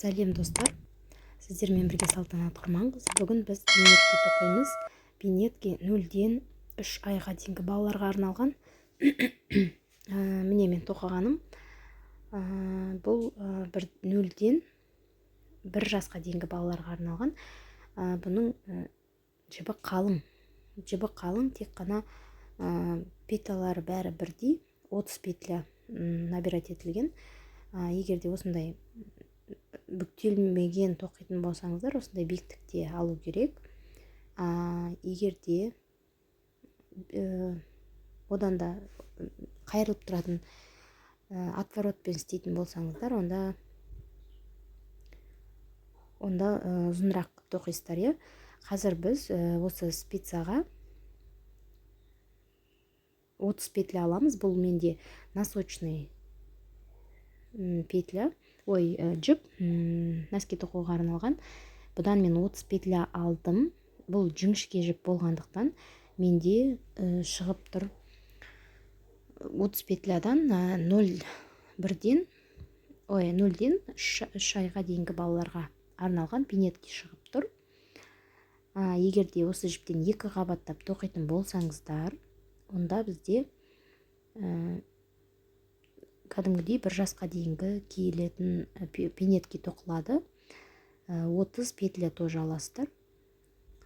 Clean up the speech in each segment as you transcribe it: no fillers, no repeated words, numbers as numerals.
Сәлем достар, сіздермен бірге Салтанат Құрманқызы. Бүгін біз бейнетке тоқимыз. Бейнетке 0-ден 3 айға дейінгі балаларға арналған. Міне мен тоқығаным. Бұл 0-ден 1 жасқа дейінгі балаларға арналған. Бұның жібі қалың. Тек қана петалары бәрі бірдей, 30 петля набирать етілген. Егер де осындай бүктелмеген тоқитын болсаңыздар, осындай биіктікте алу керек. Егер де одан да қайырылып тұратын отворотпен істейтін болсаңыздар, онда ұзынырақ тоқисыздар. Қазір біз осы спицаға 30 петля аламыз. Бұл менде носочный петля, жіп, носки тоқуға арналған. Бұдан мен 30 петля алдым. Бұл жіңішке жіп болғандықтан менде шығып тұр 30 петлядан 0-ден 3 айға дейінгі балаларға арналған бейнетке шығып тұр. Егер де осы жіптен 2 қабаттап тоқитын болсаңыздар, онда бізде кәдімгідей 1 жасқа дейінгі киілетін бейнетке тоқылады. 30 петля тоже аласыздар,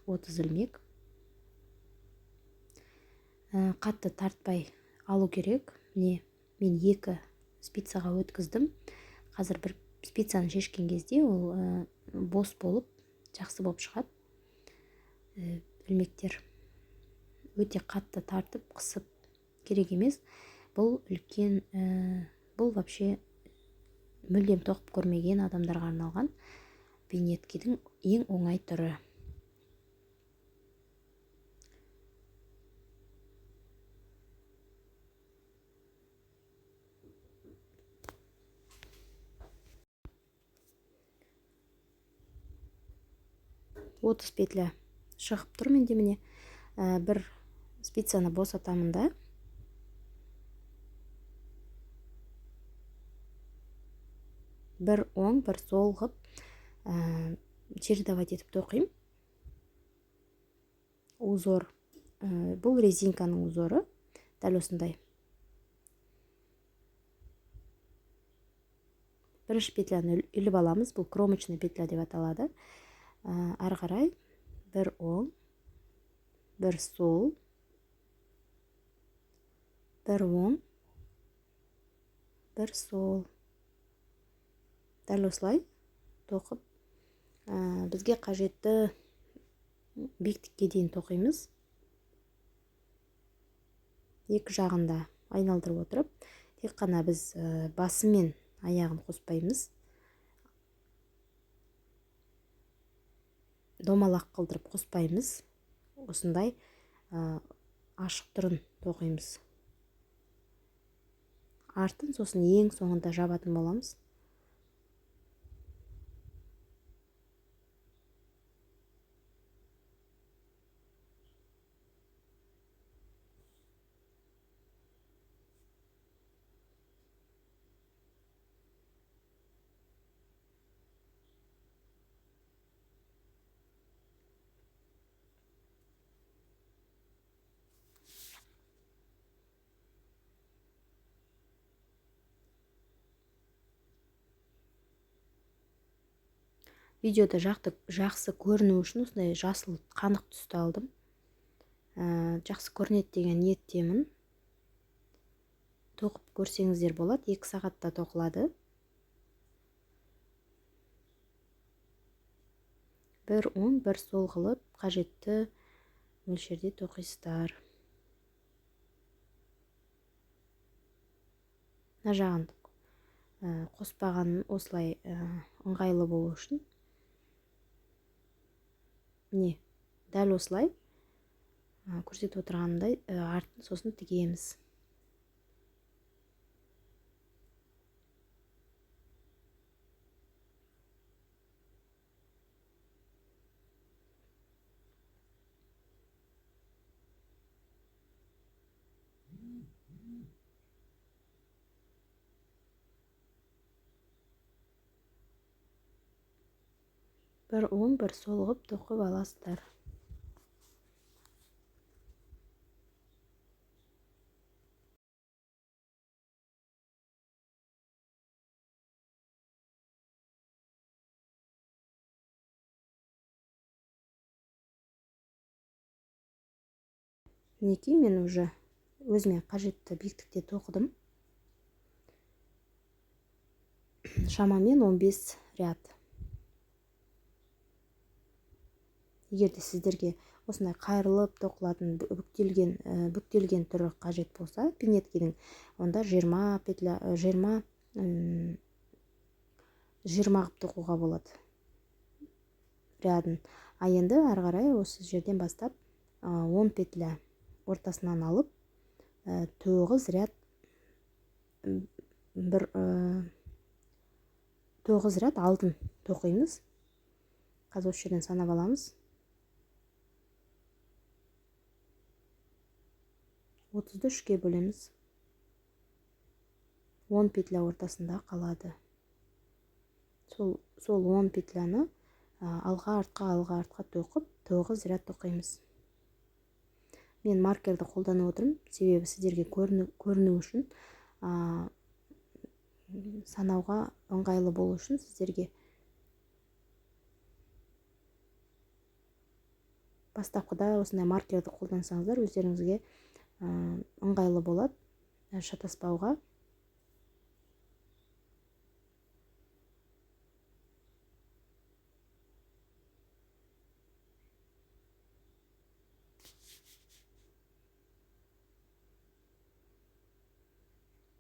30 ілмек. Қатты тартпай алу керек. Мен 2 спицаға өткіздім. Қазір бір спицаны шешкен кезде ол бос болып, жақсы болып шығады. Ілмектер өте қатты тартып, қысып керек емес. Бұл үлкен, бұл вообще мүлдем тоқып көрмеген адамдарға арналған бейнеткенің ең оңай түрі. Отыз петля шығып тұр менде. Міне бір спицаны босатамын да, бір оң, бір сол ғып чередовать етіп тоқим. Узор, бұл резинканың узоры, дәл осындай. Бірінші петляны үліп аламыз. Бұл кромочный петля деп аталады. Ары қарай бір оң, бір сол, бір оң, бір сол. Дәл осылай тоқып, бізге қажетті биіктікке дейін тоқимыз. Екі жағында айналдырып отырып, тек қана біз басы мен аяғын қоспаймыз. Домалақ қылдырып қоспаймыз. Осындай ашық түрін тоқимыз. Артын сосын ең соңында жабатын боламыз. Видеода жақсы көріну үшін осындай жасыл қанық түсті алдым. Жақсы көрінеді деген ниеттемін. Тоқып көрсеңіздер болады. 2 сағатта тоқылады. Бір оң, бір сол қылып, қажетті мөлшерде тоқисыздар. Мына жағын қоспағаным осылай ыңғайлы болу үшін. Міне, дәл осылай көрсетіп отырғанымдай артын сосын тігеміз. бір оң бір сол қылып тоқып аласыздар. Мінекей мен уже өзіме қажетті биіктікте тоқыдым. Шамамен 15 ряд. Егер де сіздерге осындай қайрылып тоқылатын бүктелген түрі қажет болса, пинеткенің, онда 20 петля 20 қылып тоқуға болады рядын. А енді ары қарай осы жерден бастап 10 петля ортасынан алып 9 ряд 9 ряд алтын тоқимыз. Қазір осы жерден санап аламыз. 30-ды 3-ке бөлеміз. 10 петля ортасында қалады. Сол 10 петляны алға артқа тоқып 9 ряд тоқимыз. Мен маркерді қолданып отырмын, себебі сіздерге көріну үшін, санауға ыңғайлы болу үшін сіздерге бастапқыда осындай маркерді қолдансаңыздар өздеріңізге ыңғайлы болады, шатаспауға.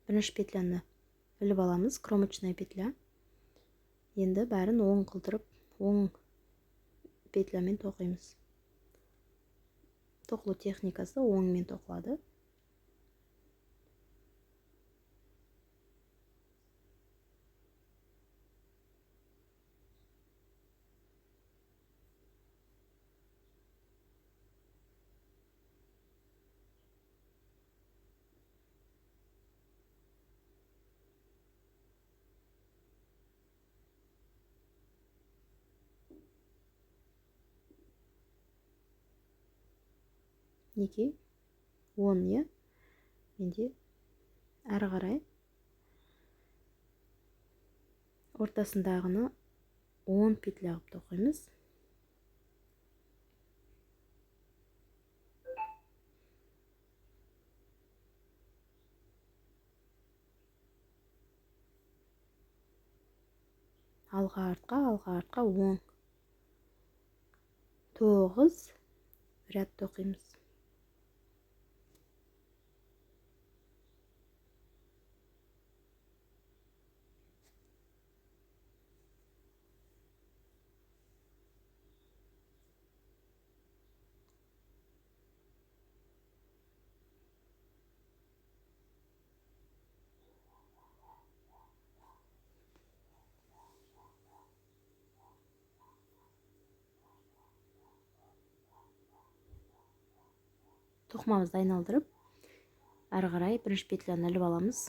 Бірінші петляны іліп аламыз, кромочная петля. Енді бәрін оң қылдырып, оң петлямен тоқимыз. Тоқылу техникасы оңмен тоқылады. Неге? 10, е? Менде әрі қарай ортасындағыны 10 петля қылып тоқимыз. Алға артқа 10. 9 ряд тоқимыз. Тоқымамызды айналдырып, әрі қарай бірінші петляны іліп аламыз.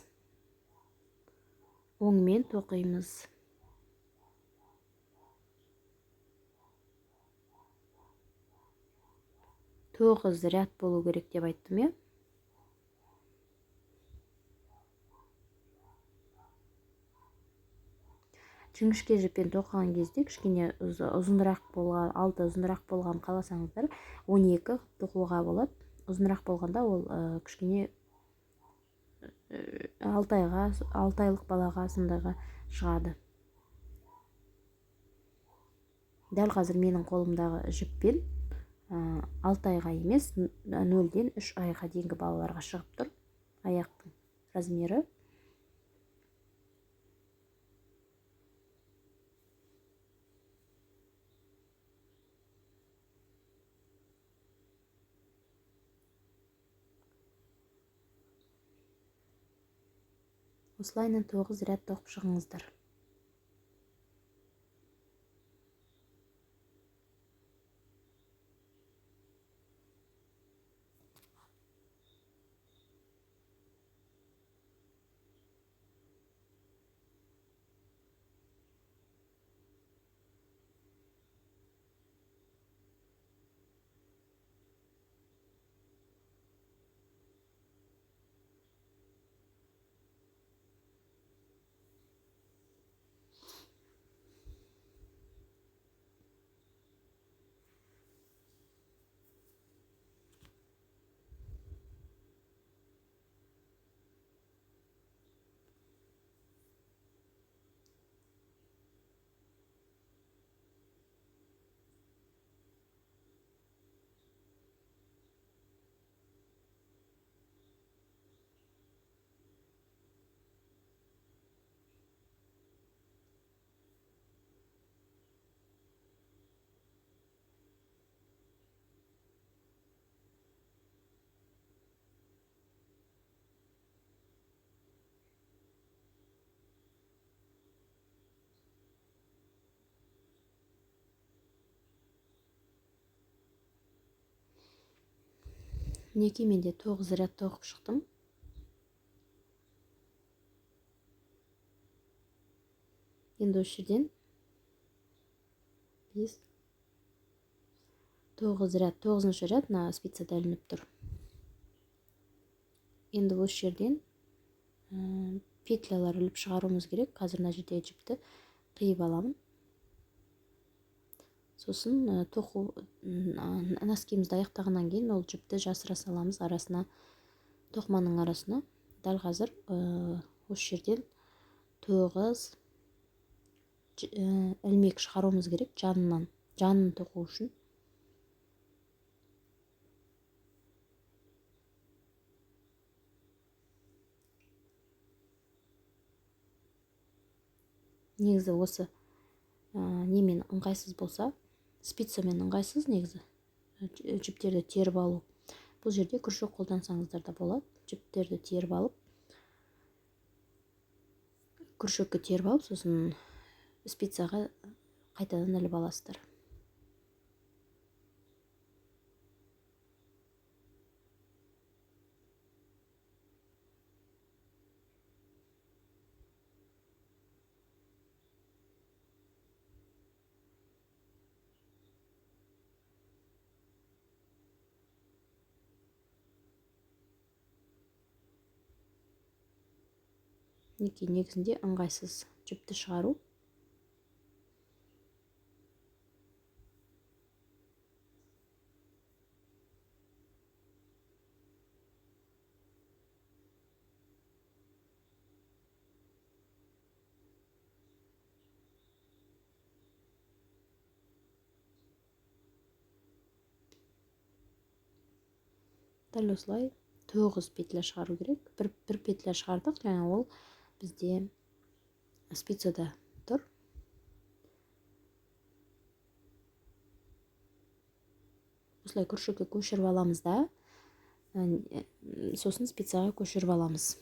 Оңмен тоқимыз. Тоғыз ряд болу керек деп айттым, е? Жіңішке жіппен тоқыған кезде кішкене ұзынырақ болған, алты ұзынырақ болған қаласаңыздар, 12 тоқуға болады. Ұзынырақ болғанда ол кішкене 6 айлық балаға сындайға шығады. Дәл қазір менің қолымдағы жіппен 6 айға емес, 0-ден 3 айға дейінгі балаларға шығып тұр аяқтың размері. Осылайынан 9 ряд тоқып шығыңыздар. Мінекей менде 9 ряд тоқып шықтым. Енді осы жерден біз 9 ряд, 9-шы ряд мына спицада ілініп тұр. Енді осы жерден петлялар іліп шығаруымыз керек. Қазір мына жердегі жіпті қиып аламын. Сосын тоқу носкимізді аяқтағаннан кейін ол жіпті жасыра саламыз арасына, тоқыманың арасына. Дәл қазір осы жерден 9 ілмек шығаруымыз керек жанынан, жанын тоқу үшін. Негізі осы немен ыңғайсыз болса, спицамен ыңғайсыз негізі жіптерді теріп алу. Бұл жерде күршек қолдансаңыздар да болады. Жіптерді теріп алып, күршекке теріп алып, сосын спицаға қайтадан іліп аласыздар. Негізінде ыңғайсыз жіпті шығару. Дәл осылай 9 петля шығару керек. Бір петля шығардық, және ол бізде спицада тұр. Осылай күршекке көшіріп аламыз да, сосын спицаға көшіріп аламыз.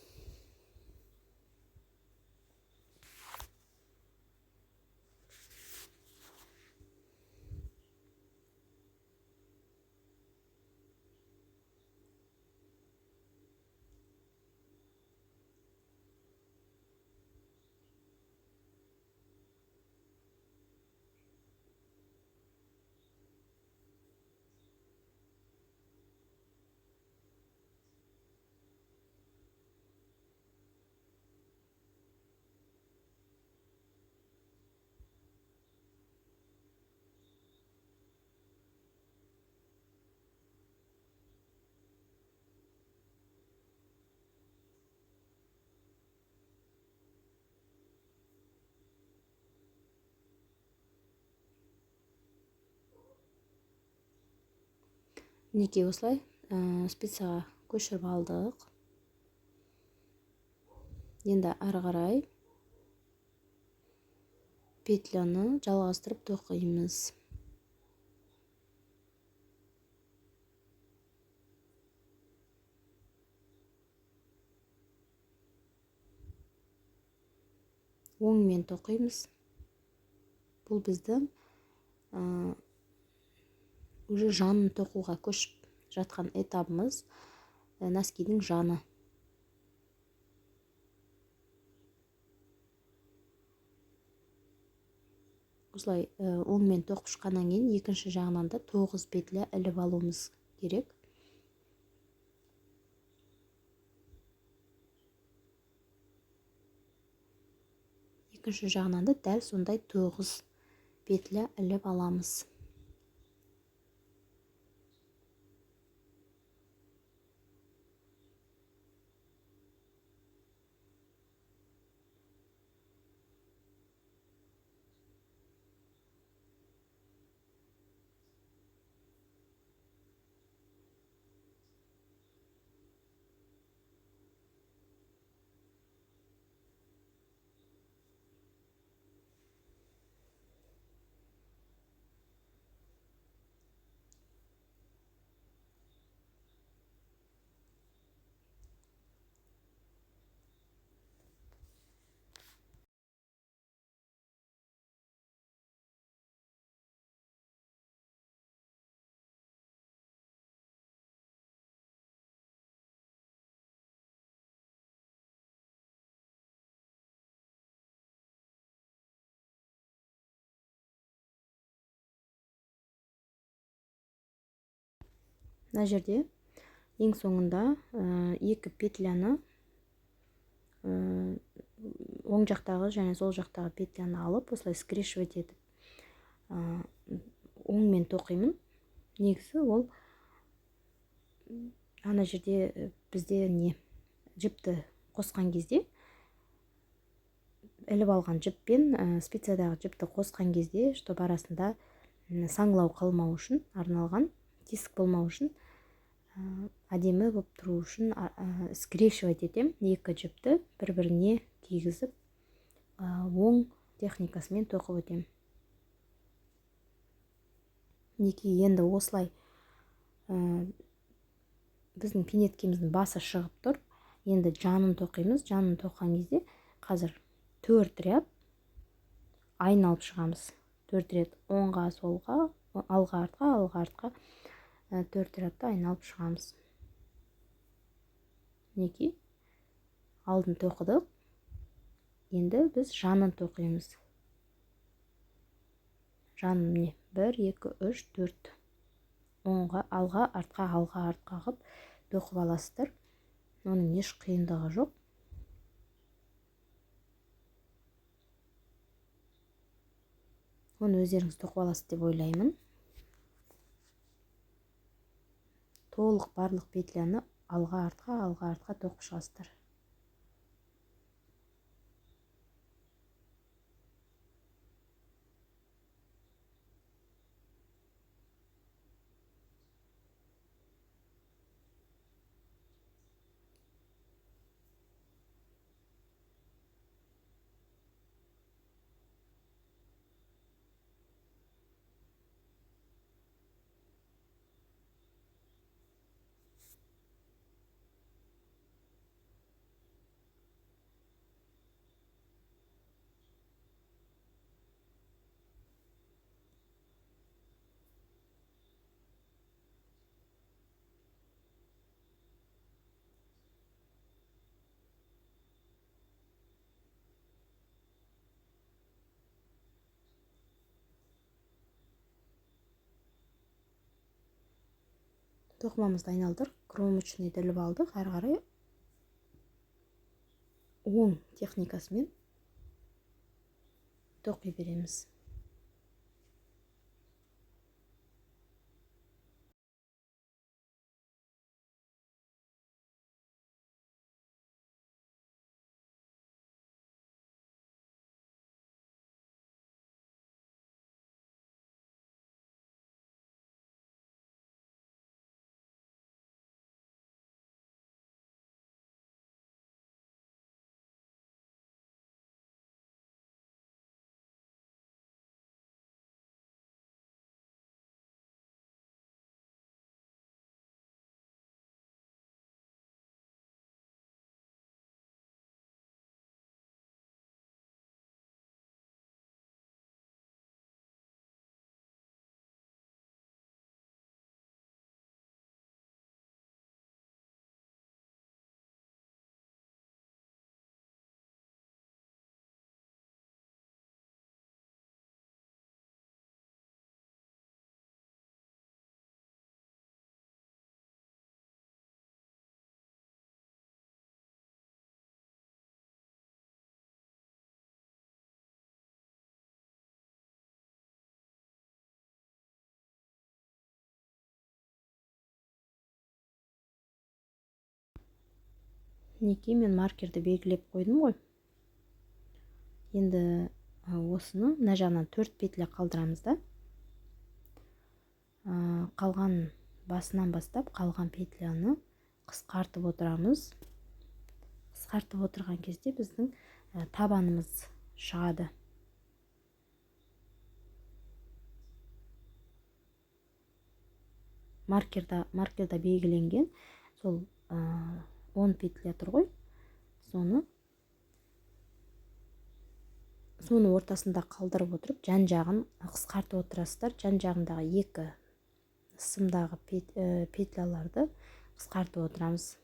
Мінекей осылай спицаға көшіріп алдық. Енді ары қарай петляны жалғастырып тоқимыз. Оңмен тоқимыз. Бұл біздің уже жанын тоқуға көшіп жатқан этабымыз, носкидің жаны. Осылай оңмен тоқып шыққаннан кейін екінші жағынан да 9 петля іліп алуымыз керек. Екінші жағынан да дәл сондай 9 петля іліп аламыз. мына жерде ең соңында екі петляны оң жақтағы және сол жақтағы петляны алып осылай скрещивать етіп оңмен тоқимын. Негізі ол ана жерде бізде жіпті қосқан кезде, іліп алған жіппен спициядағы жіпті қосқан кезде, чтобы арасында саңылау қалмау үшін арналған, тесік болмау үшін, әдемі болып тұру үшін скрещивать етем. Екі жіпті бір-біріне кигізіп, оң техникасымен тоқып өтем. Мінекей енді осылай біздің пинеткеміздің басы шығып тұр. Енді жанын тоқимыз. Жанын тоққан кезде қазір 4 ряд айналып шығамыз. 4 ряд оңға, солға, алға, артқа 4 рядты айналып шығамыз. Мінекей алдын тоқыдық. Енді біз жанын тоқимыз. Жанын міне 1, 2, 3, 4. Оңға, алға, артқа қып тоқып аласыздар. Оның еш қиындығы жоқ. Оны өздеріңіз тоқып аласыз деп ойлаймын. Толық барлық петляны алға, артқа тоқып шығасыздар. Тоқымамызды айналдырып, кромочныйды іліп алдық. Әрі қарай оң техникасымен тоқи береміз. Мінекей мен маркерді белгілеп қойдым ғой. Енді осыны мына жағынан 4 петля қалдырамыз да. Қалған басынан бастап қалған петляны қысқартып отырамыз. Қысқартып отырған кезде біздің табанымыз шығады. Маркерда белгіленген сол 10 петля тұр ғой. Соны ортасында қалдырып отырып, жан жағын қысқартып отырасыздар. Жан жағындағы екі сымдағы петляларды қысқартып отырамыз.